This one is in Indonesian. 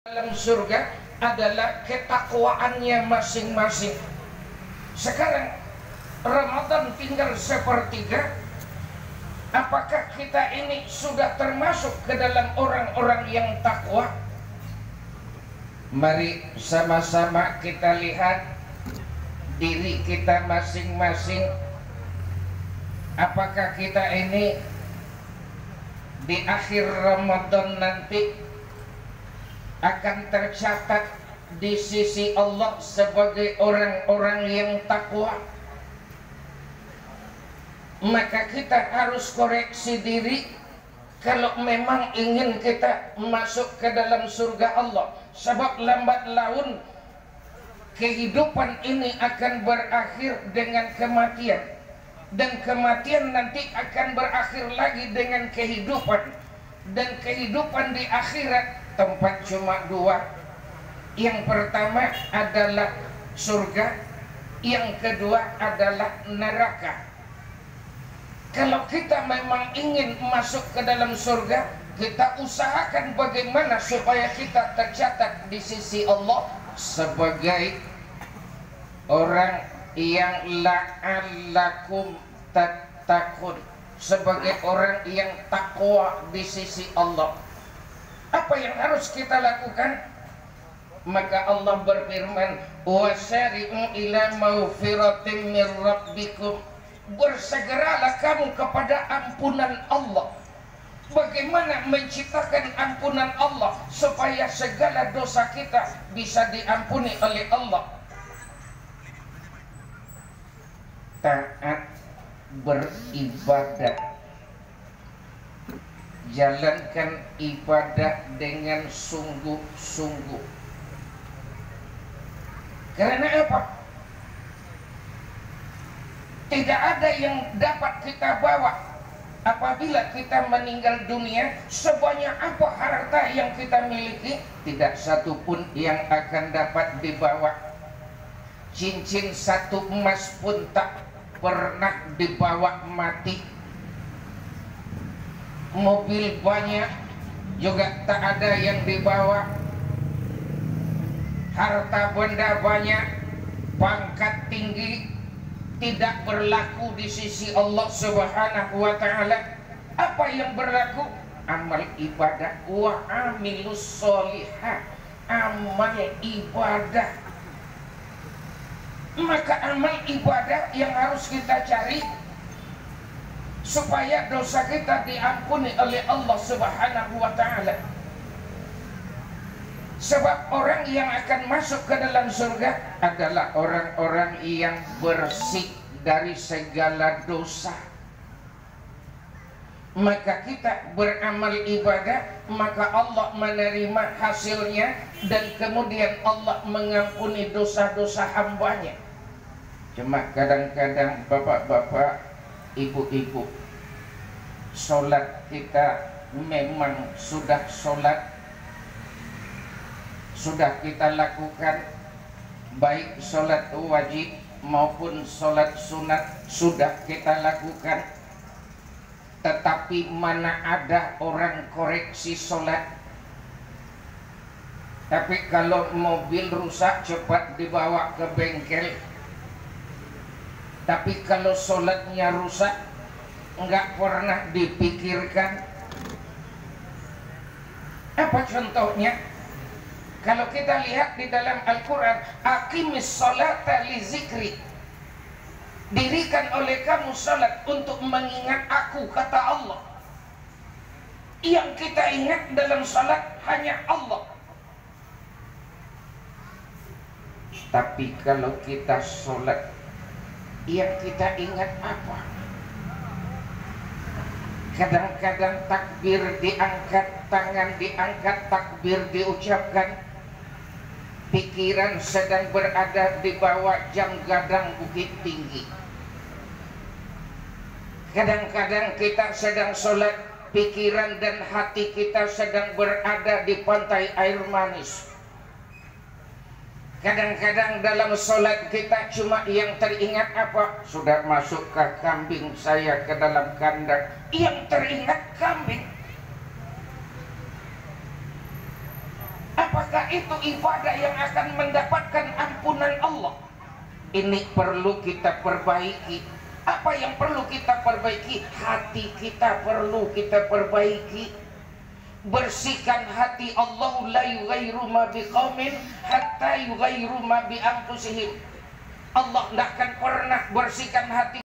dalam surga adalah ketakwaannya masing-masing. Sekarang Ramadan tinggal sepertiga. Apakah kita ini sudah termasuk ke dalam orang-orang yang takwa? Mari sama-sama kita lihat diri kita masing-masing. Apakah kita ini di akhir Ramadan nanti akan tercatat di sisi Allah sebagai orang-orang yang takwa? Maka kita harus koreksi diri kalau memang ingin kita masuk ke dalam surga Allah. Sebab lambat laun kehidupan ini akan berakhir dengan kematian, dan kematian nanti akan berakhir lagi dengan kehidupan, dan kehidupan di akhirat tempat cuma dua. Yang pertama adalah surga, yang kedua adalah neraka. Kalau kita memang ingin masuk ke dalam surga, kita usahakan bagaimana supaya kita tercatat di sisi Allah sebagai orang yang la'allakum tattaqun, sebagai orang yang takwa di sisi Allah. Apa yang harus kita lakukan? Maka Allah berfirman, wasari'u ila maghfiratin min rabbikum, bersegeralah kamu kepada ampunan Allah. Bagaimana menciptakan ampunan Allah supaya segala dosa kita bisa diampuni oleh Allah? Taat beribadah, jalankan ibadah dengan sungguh-sungguh. Karena apa? Tidak ada yang dapat kita bawa apabila kita meninggal dunia. Sebanyak apa harta yang kita miliki, tidak satu pun yang akan dapat dibawa. Cincin satu emas pun tak pernah dibawa mati. Mobil banyak juga tak ada yang dibawa. Harta benda banyak, pangkat tinggi, tidak berlaku di sisi Allah Subhanahu wa ta'ala. Apa yang berlaku? Amal ibadah. Wa amilus solihah, amal ibadah. Maka amal ibadah yang harus kita cari supaya dosa kita diampuni oleh Allah Subhanahu wa ta'ala. Sebab orang yang akan masuk ke dalam surga adalah orang-orang yang bersih dari segala dosa. Maka kita beramal ibadah, maka Allah menerima hasilnya, dan kemudian Allah mengampuni dosa-dosa hambanya. Cuma kadang-kadang bapak-bapak, ibu-ibu, sholat kita memang sudah sholat, sudah kita lakukan, baik sholat wajib maupun sholat sunat sudah kita lakukan, tetapi mana ada orang koreksi sholat. Tapi kalau mobil rusak cepat dibawa ke bengkel, tapi kalau sholatnya rusak enggak pernah dipikirkan. Apa contohnya? Kalau kita lihat di dalam Al-Quran, aqimis sholata li zikri, dirikan oleh kamu salat untuk mengingat aku, kata Allah. Yang kita ingat dalam salat hanya Allah. Tapi kalau kita salat, yang kita ingat apa? Kadang-kadang takbir diangkat, tangan diangkat, takbir diucapkan, pikiran sedang berada di bawah jam gadang Bukit Tinggi. Kadang-kadang kita sedang sholat, pikiran dan hati kita sedang berada di pantai air manis. Kadang-kadang dalam sholat kita cuma yang teringat apa? Sudah masuk-kah kambing saya ke dalam kandang? Yang teringat kambing. Apa Apakah itu ibadah yang akan mendapatkan ampunan Allah? Ini perlu kita perbaiki. Apa yang perlu kita perbaiki? Hati kita perlu kita perbaiki. Bersihkan hati. Allah la yughayyiru ma biqaumin hatta yughayyiru ma bi anfusihim. Allah tidak akan pernah bersihkan hati